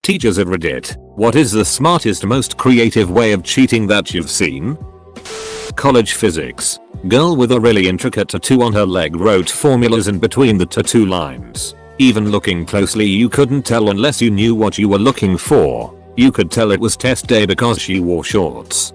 Teachers of Reddit, what is the smartest, most creative way of cheating that you've seen? College physics. Girl with a really intricate tattoo on her leg wrote formulas in between the tattoo lines. Even looking closely you couldn't tell unless you knew what you were looking for. You could tell it was test day because she wore shorts.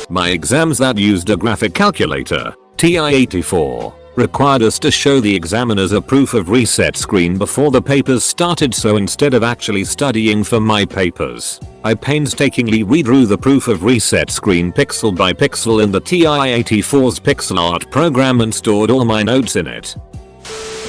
My exams that used a graphic calculator, TI-84, required us to show the examiners a proof of reset screen before the papers started, so instead of actually studying for my papers, I painstakingly redrew the proof of reset screen pixel by pixel in the TI-84's pixel art program and stored all my notes in it.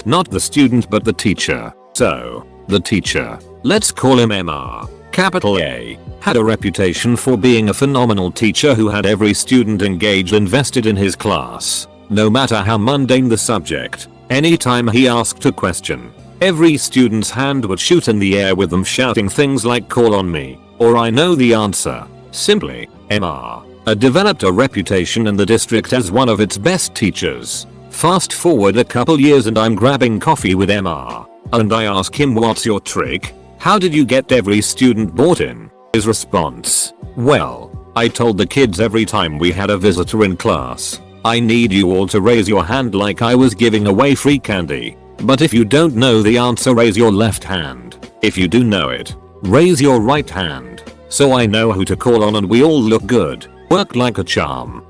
Not the student but the teacher. So, the teacher, let's call him MR, capital A, had a reputation for being a phenomenal teacher who had every student engaged and invested in his class. No matter how mundane the subject, anytime he asked a question, every student's hand would shoot in the air with them shouting things like "call on me" or "I know the answer." Simply, MR developed a reputation in the district as one of its best teachers. Fast forward a couple years and I'm grabbing coffee with MR, and I ask him, "What's your trick? How did you get every student bought in?" His response: "Well, I told the kids every time we had a visitor in class, I need you all to raise your hand like I was giving away free candy. But if you don't know the answer, raise your left hand. If you do know it, raise your right hand. So I know who to call on and we all look good." Worked like a charm.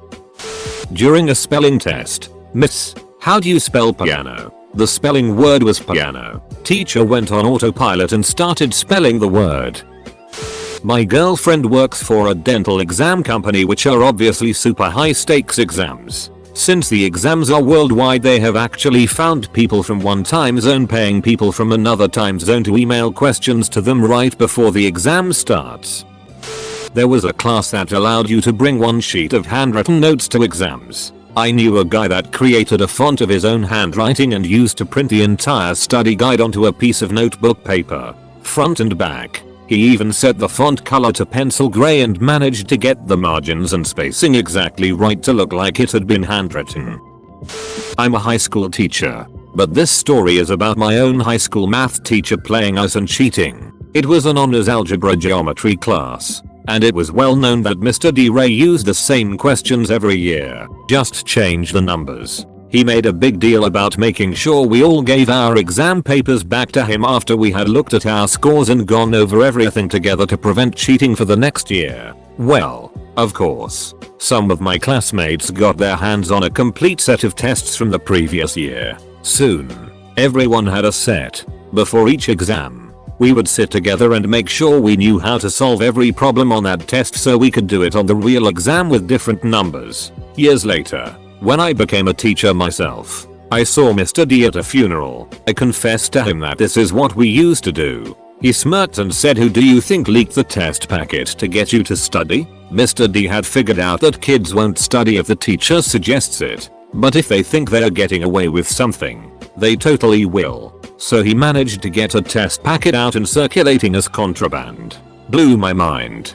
During a spelling test, "Miss, how do you spell piano?" The spelling word was piano. Teacher went on autopilot and started spelling the word. My girlfriend works for a dental exam company, which are obviously super high stakes exams. Since the exams are worldwide, they have actually found people from one time zone paying people from another time zone to email questions to them right before the exam starts. There was a class that allowed you to bring one sheet of handwritten notes to exams. I knew a guy that created a font of his own handwriting and used to print the entire study guide onto a piece of notebook paper, front and back. He even set the font color to pencil gray and managed to get the margins and spacing exactly right to look like it had been handwritten. I'm a high school teacher, but this story is about my own high school math teacher playing us and cheating. It was an honors algebra geometry class, and it was well known that Mr. D. Ray used the same questions every year, just change the numbers. He made a big deal about making sure we all gave our exam papers back to him after we had looked at our scores and gone over everything together to prevent cheating for the next year. Well, of course, some of my classmates got their hands on a complete set of tests from the previous year. Soon, everyone had a set. Before each exam, we would sit together and make sure we knew how to solve every problem on that test so we could do it on the real exam with different numbers. Years later, when I became a teacher myself, I saw Mr. D at a funeral. I confessed to him that this is what we used to do. He smirked and said, "Who do you think leaked the test packet to get you to study?" Mr. D had figured out that kids won't study if the teacher suggests it, but if they think they're getting away with something, they totally will. So he managed to get a test packet out and circulating as contraband. Blew my mind.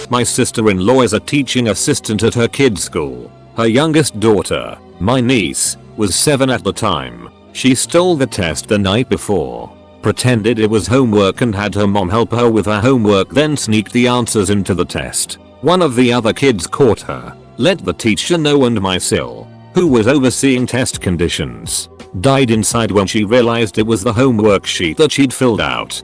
My sister-in-law is a teaching assistant at her kid's school. Her youngest daughter, my niece, was 7 at the time. She stole the test the night before, pretended it was homework and had her mom help her with her homework, then sneaked the answers into the test. One of the other kids caught her, let the teacher know, and my sil, who was overseeing test conditions, died inside when she realized it was the homework sheet that she'd filled out.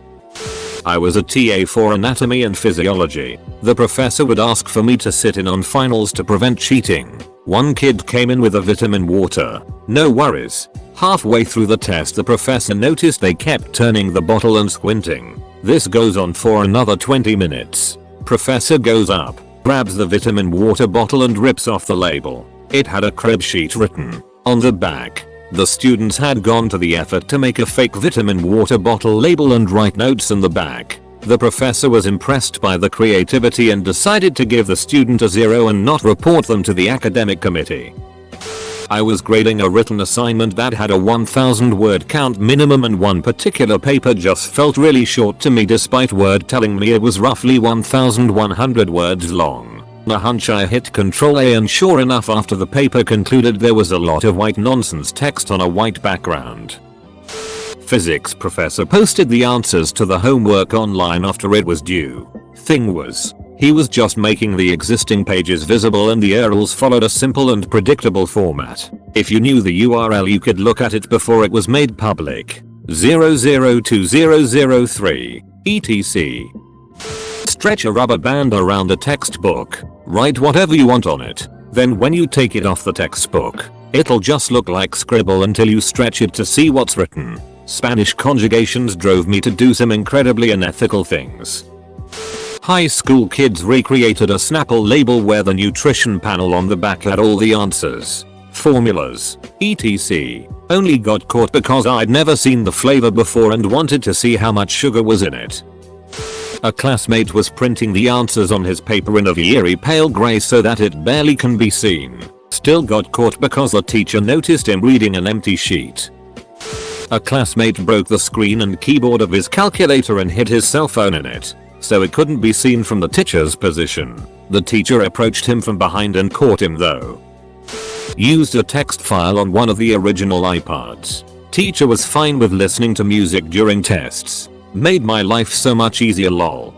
I was a TA for anatomy and physiology. The professor would ask for me to sit in on finals to prevent cheating. One kid came in with a vitamin water. No worries. Halfway through the test, the professor noticed they kept turning the bottle and squinting. This goes on for another 20 minutes. Professor goes up, grabs the vitamin water bottle and rips off the label. It had a crib sheet written on the back. The students had gone to the effort to make a fake vitamin water bottle label and write notes in the back. The professor was impressed by the creativity and decided to give the student a 0 and not report them to the academic committee. I was grading a written assignment that had a 1,000 word count minimum, and one particular paper just felt really short to me despite Word telling me it was roughly 1,100 words long. A hunch, I hit Ctrl A and sure enough, after the paper concluded, there was a lot of white nonsense text on a white background. Physics professor posted the answers to the homework online after it was due. Thing was, he was just making the existing pages visible and the URLs followed a simple and predictable format. If you knew the URL you could look at it before it was made public. 002003, etc. Stretch a rubber band around a textbook. Write whatever you want on it. Then when you take it off the textbook, it'll just look like scribble until you stretch it to see what's written. Spanish conjugations drove me to do some incredibly unethical things. High school kids recreated a Snapple label where the nutrition panel on the back had all the answers, formulas, etc. Only got caught because I'd never seen the flavor before and wanted to see how much sugar was in it. A classmate was printing the answers on his paper in a eerie pale grey so that it barely can be seen. Still got caught because the teacher noticed him reading an empty sheet. A classmate broke the screen and keyboard of his calculator and hid his cell phone in it, so it couldn't be seen from the teacher's position. The teacher approached him from behind and caught him though. Used a text file on one of the original iPods. Teacher was fine with listening to music during tests. Made my life so much easier lol.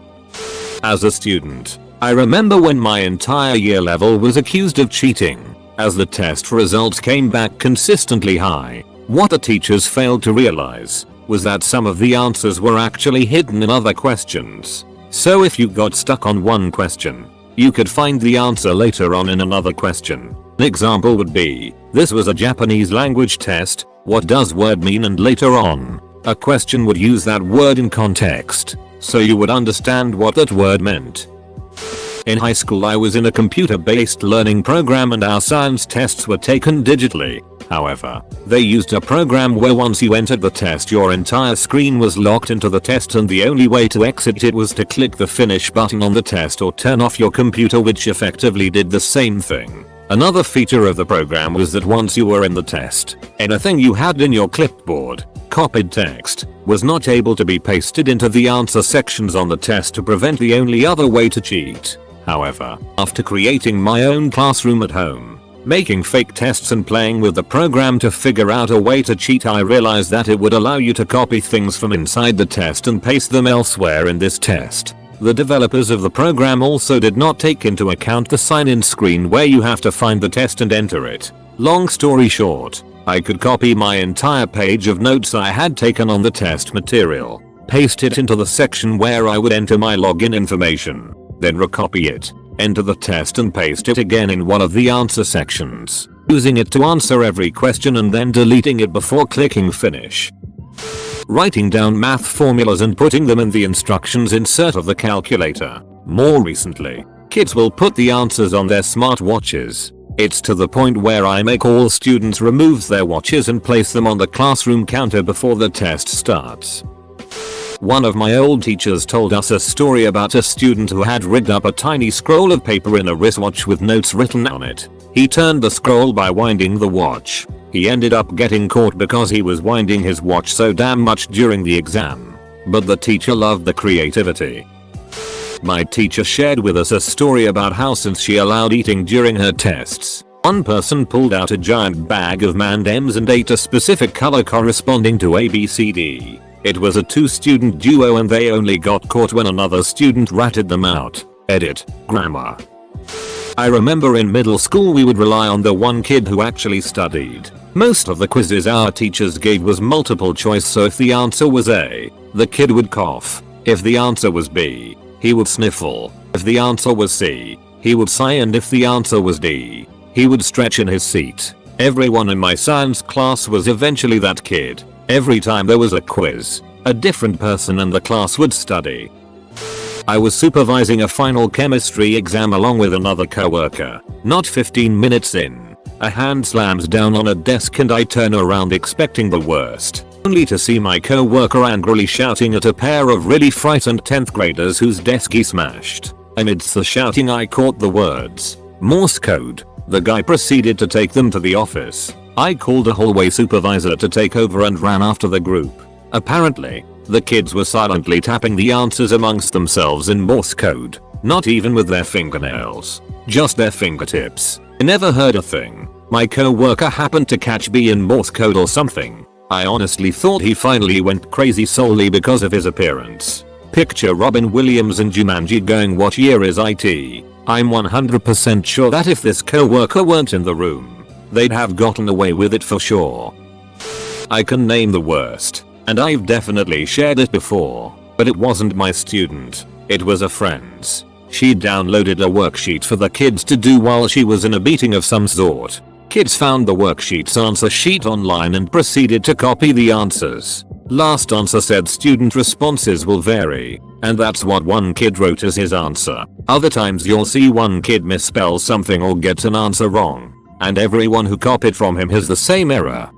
As a student, I remember when my entire year level was accused of cheating, as the test results came back consistently high. What the teachers failed to realize was that some of the answers were actually hidden in other questions. So if you got stuck on one question, you could find the answer later on in another question. An example would be, this was a Japanese language test, what does word mean, and later on, a question would use that word in context, so you would understand what that word meant. In high school I was in a computer-based learning program and our science tests were taken digitally. However, they used a program where once you entered the test your entire screen was locked into the test and the only way to exit it was to click the finish button on the test or turn off your computer, which effectively did the same thing. Another feature of the program was that once you were in the test, anything you had in your clipboard, copied text, was not able to be pasted into the answer sections on the test to prevent the only other way to cheat. However, after creating my own classroom at home, making fake tests and playing with the program to figure out a way to cheat, I realized that it would allow you to copy things from inside the test and paste them elsewhere in this test. The developers of the program also did not take into account the sign-in screen where you have to find the test and enter it. Long story short, I could copy my entire page of notes I had taken on the test material, paste it into the section where I would enter my login information, then recopy it, enter the test and paste it again in one of the answer sections, using it to answer every question and then deleting it before clicking finish. Writing down math formulas and putting them in the instructions insert of the calculator. More recently, kids will put the answers on their smartwatches. It's to the point where I make all students remove their watches and place them on the classroom counter before the test starts. One of my old teachers told us a story about a student who had rigged up a tiny scroll of paper in a wristwatch with notes written on it. He turned the scroll by winding the watch. He ended up getting caught because he was winding his watch so damn much during the exam. But the teacher loved the creativity. My teacher shared with us a story about how since she allowed eating during her tests, one person pulled out a giant bag of M&Ms and ate a specific color corresponding to ABCD. It was a 2-student duo and they only got caught when another student ratted them out. Edit. Grammar. I remember in middle school we would rely on the one kid who actually studied. Most of the quizzes our teachers gave was multiple choice, so if the answer was A, the kid would cough. If the answer was B, he would sniffle. If the answer was C, he would sigh, and if the answer was D, he would stretch in his seat. Everyone in my science class was eventually that kid. Every time there was a quiz, a different person in the class would study. I was supervising a final chemistry exam along with another coworker. Not 15 minutes in, a hand slams down on a desk and I turn around expecting the worst, only to see my coworker angrily shouting at a pair of really frightened 10th graders whose desk he smashed. Amidst the shouting I caught the words, "Morse code." The guy proceeded to take them to the office. I called a hallway supervisor to take over and ran after the group. Apparently, the kids were silently tapping the answers amongst themselves in Morse code, not even with their fingernails, just their fingertips. I never heard a thing. My coworker happened to catch B in Morse code or something. I honestly thought he finally went crazy solely because of his appearance. Picture Robin Williams in Jumanji going, "What year is IT?" I'm 100% sure that if this co-worker weren't in the room, they'd have gotten away with it for sure. I can name the worst, and I've definitely shared it before, but it wasn't my student, it was a friend's. She downloaded a worksheet for the kids to do while she was in a meeting of some sort. Kids found the worksheet's answer sheet online and proceeded to copy the answers. Last answer said student responses will vary, and that's what one kid wrote as his answer. Other times you'll see one kid misspell something or gets an answer wrong, and everyone who copied from him has the same error.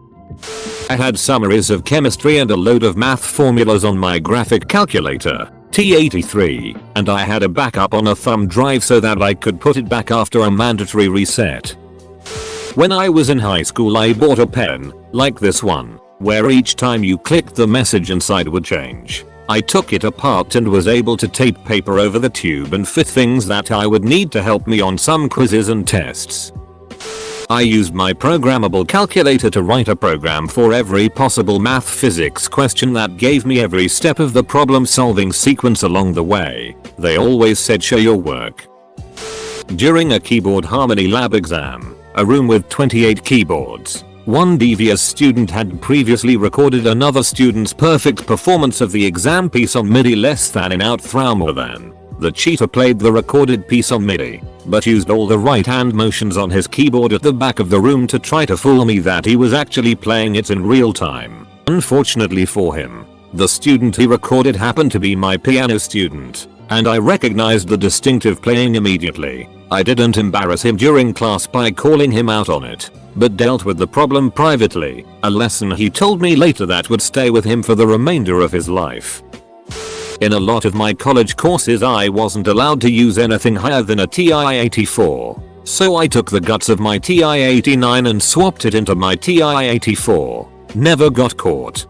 I had summaries of chemistry and a load of math formulas on my graphic calculator, T83, and I had a backup on a thumb drive so that I could put it back after a mandatory reset. When I was in high school I bought a pen, like this one, where each time you clicked the message inside would change. I took it apart and was able to tape paper over the tube and fit things that I would need to help me on some quizzes and tests. I used my programmable calculator to write a program for every possible math physics question that gave me every step of the problem solving sequence along the way. They always said show your work. During a keyboard harmony lab exam, a room with 28 keyboards, one devious student had previously recorded another student's perfect performance of the exam piece on MIDI less than in out through more than. The cheater played the recorded piece on MIDI, but used all the right hand motions on his keyboard at the back of the room to try to fool me that he was actually playing it in real time. Unfortunately for him, the student he recorded happened to be my piano student, and I recognized the distinctive playing immediately. I didn't embarrass him during class by calling him out on it, but dealt with the problem privately, a lesson he told me later that would stay with him for the remainder of his life. In a lot of my college courses I wasn't allowed to use anything higher than a TI-84, so I took the guts of my TI-89 and swapped it into my TI-84. Never got caught.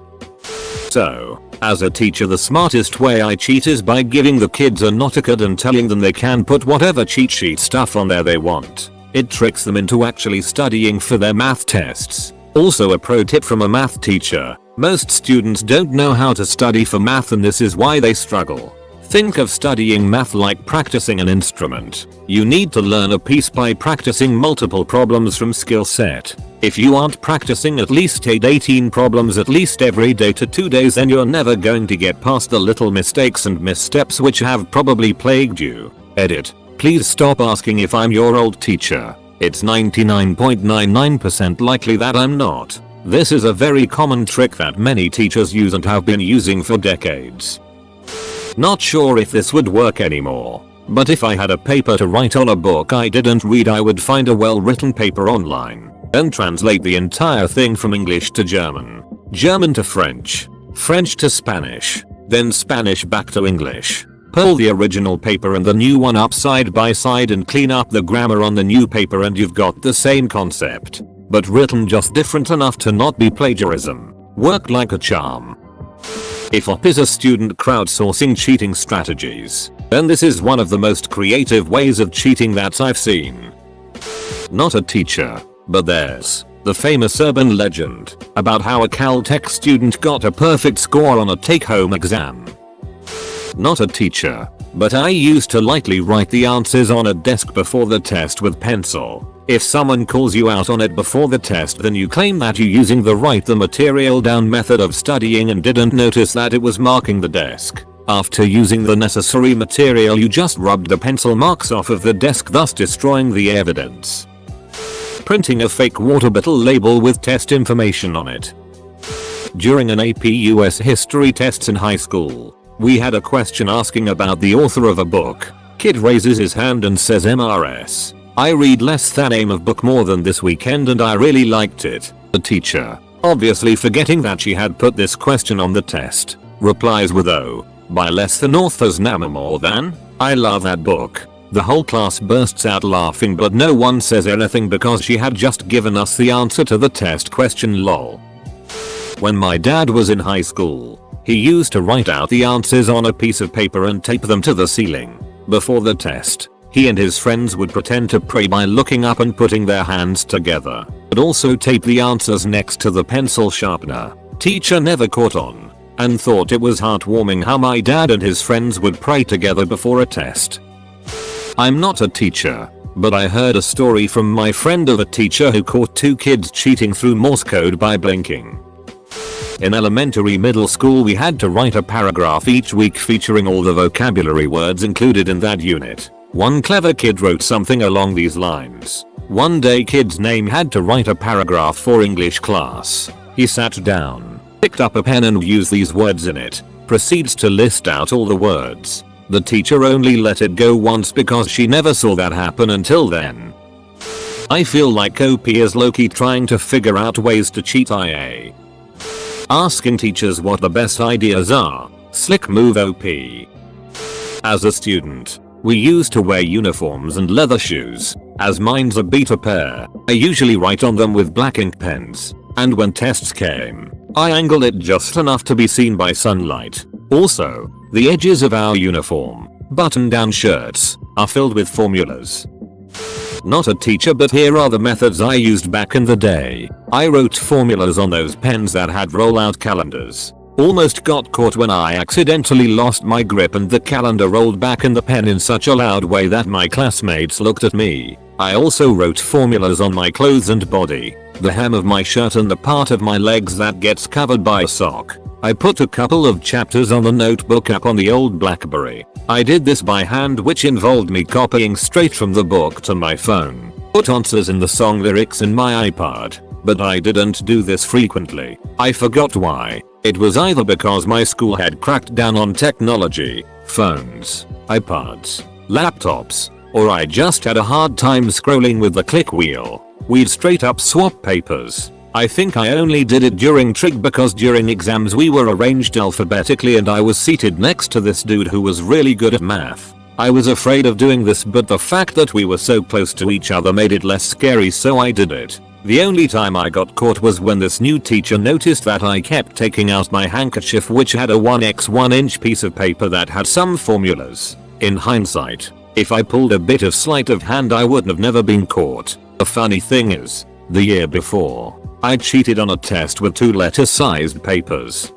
So, as a teacher the smartest way I cheat is by giving the kids a noticard and telling them they can put whatever cheat sheet stuff on there they want. It tricks them into actually studying for their math tests. Also a pro tip from a math teacher. Most students don't know how to study for math and this is why they struggle. Think of studying math like practicing an instrument. You need to learn a piece by practicing multiple problems from skill set. If you aren't practicing at least 18 problems at least every day to 2 days then you're never going to get past the little mistakes and missteps which have probably plagued you. Edit. Please stop asking if I'm your old teacher. It's 99.99% likely that I'm not. This is a very common trick that many teachers use and have been using for decades. Not sure if this would work anymore, but if I had a paper to write on a book I didn't read I would find a well-written paper online and translate the entire thing from English to German, German to French, French to Spanish, then Spanish back to English. Pull the original paper and the new one up side by side and clean up the grammar on the new paper and you've got the same concept, but written just different enough to not be plagiarism. Worked like a charm. If OP is a student crowdsourcing cheating strategies, then this is one of the most creative ways of cheating that I've seen. Not a teacher, but there's the famous urban legend about how a Caltech student got a perfect score on a take-home exam. Not a teacher, but I used to lightly write the answers on a desk before the test with pencil. If someone calls you out on it before the test then you claim that you're using the write the material down method of studying and didn't notice that it was marking the desk. After using the necessary material you just rubbed the pencil marks off of the desk thus destroying the evidence. Printing a fake water bottle label with test information on it. During an AP US history tests in high school, we had a question asking about the author of a book. Kid raises his hand and says MRS. I read less than aim of book more than this weekend and I really liked it. The teacher, obviously forgetting that she had put this question on the test, replies with "Oh, by less than author's name more than? I love that book." The whole class bursts out laughing but no one says anything because she had just given us the answer to the test question lol. When my dad was in high school, he used to write out the answers on a piece of paper and tape them to the ceiling. Before the test, he and his friends would pretend to pray by looking up and putting their hands together, but also tape the answers next to the pencil sharpener. Teacher never caught on and thought it was heartwarming how my dad and his friends would pray together before a test. I'm not a teacher, but I heard a story from my friend of a teacher who caught 2 kids cheating through Morse code by blinking. In elementary middle school we had to write a paragraph each week featuring all the vocabulary words included in that unit. One clever kid wrote something along these lines. One day kid's name had to write a paragraph for English class. He sat down, picked up a pen and used these words in it. Proceeds to list out all the words. The teacher only let it go once because she never saw that happen until then. I feel like OP is low-key trying to figure out ways to cheat IA. Asking teachers what the best ideas are. Slick move OP. As a student, we used to wear uniforms and leather shoes. As mine's a beta pair, I usually write on them with black ink pens. And when tests came, I angled it just enough to be seen by sunlight. Also, the edges of our uniform, button-down shirts, are filled with formulas. Not a teacher, but here are the methods I used back in the day. I wrote formulas on those pens that had roll-out calendars. Almost got caught when I accidentally lost my grip and the calendar rolled back in the pen in such a loud way that my classmates looked at me. I also wrote formulas on my clothes and body, the hem of my shirt and the part of my legs that gets covered by a sock. I put a couple of chapters on the notebook app on the old BlackBerry. I did this by hand, which involved me copying straight from the book to my phone. Put answers in the song lyrics in my iPod, but I didn't do this frequently. I forgot why. It was either because my school had cracked down on technology, phones, iPods, laptops, or I just had a hard time scrolling with the click wheel. We'd straight up swap papers. I think I only did it during trig because during exams we were arranged alphabetically and I was seated next to this dude who was really good at math. I was afraid of doing this, but the fact that we were so close to each other made it less scary, so I did it. The only time I got caught was when this new teacher noticed that I kept taking out my handkerchief, which had a 1x1 inch piece of paper that had some formulas. In hindsight, if I pulled a bit of sleight of hand I would have never been caught. The funny thing is, the year before, I cheated on a test with 2-letter sized papers.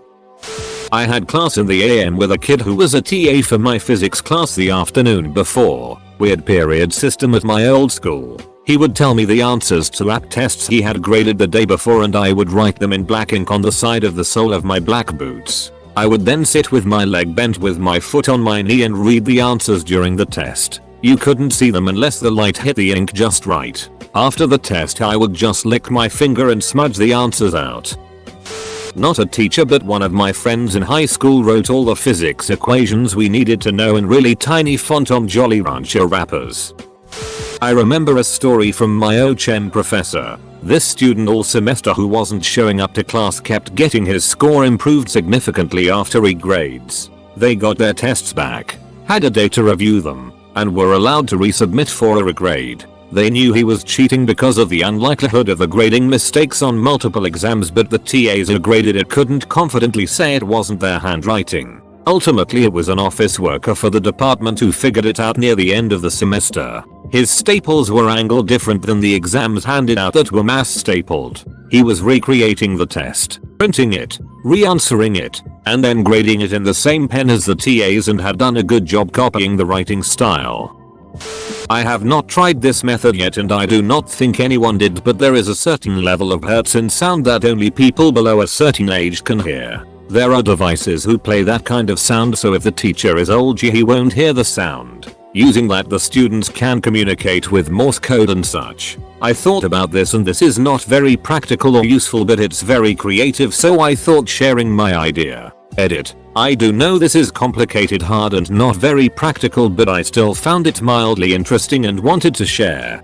I had class in the AM with a kid who was a TA for my physics class the afternoon before. Weird period system at my old school. He would tell me the answers to app tests he had graded the day before and I would write them in black ink on the side of the sole of my black boots. I would then sit with my leg bent with my foot on my knee and read the answers during the test. You couldn't see them unless the light hit the ink just right. After the test I would just lick my finger and smudge the answers out. Not a teacher, but one of my friends in high school wrote all the physics equations we needed to know in really tiny font on Jolly Rancher wrappers. I remember a story from my OChem professor. This student all semester who wasn't showing up to class kept getting his score improved significantly after regrades. They got their tests back, had a day to review them, and were allowed to resubmit for a regrade. They knew he was cheating because of the unlikelihood of the grading mistakes on multiple exams, but the TAs who graded it couldn't confidently say it wasn't their handwriting. Ultimately it was an office worker for the department who figured it out near the end of the semester. His staples were angled different than the exams handed out that were mass stapled. He was recreating the test, printing it, re-answering it, and then grading it in the same pen as the TAs and had done a good job copying the writing style. I have not tried this method yet and I do not think anyone did, but there is a certain level of hertz in sound that only people below a certain age can hear. There are devices who play that kind of sound, so if the teacher is old he won't hear the sound. Using that the students can communicate with Morse code and such. I thought about this and this is not very practical or useful, but it's very creative, so I thought sharing my idea. Edit. I do know this is complicated, hard and not very practical, but I still found it mildly interesting and wanted to share.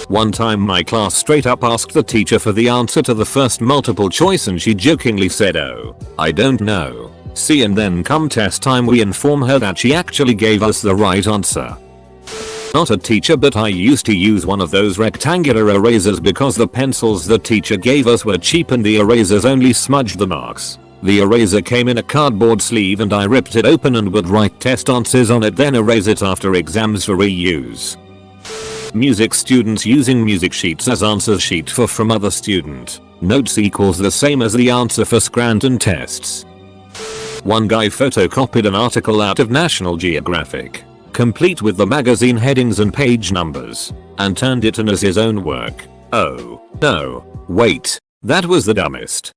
One time my class straight up asked the teacher for the answer to the first multiple choice and she jokingly said, "Oh, I don't know." See, and then come test time we inform her that she actually gave us the right answer. Not a teacher, but I used to use one of those rectangular erasers because the pencils the teacher gave us were cheap and the erasers only smudged the marks. The eraser came in a cardboard sleeve and I ripped it open and would write test answers on it, then erase it after exams for reuse. Music students using music sheets as answer sheet from other student. Notes equals the same as the answer for Scranton tests. One guy photocopied an article out of National Geographic, complete with the magazine headings and page numbers, and turned it in as his own work. Oh, no. Wait. That was the dumbest.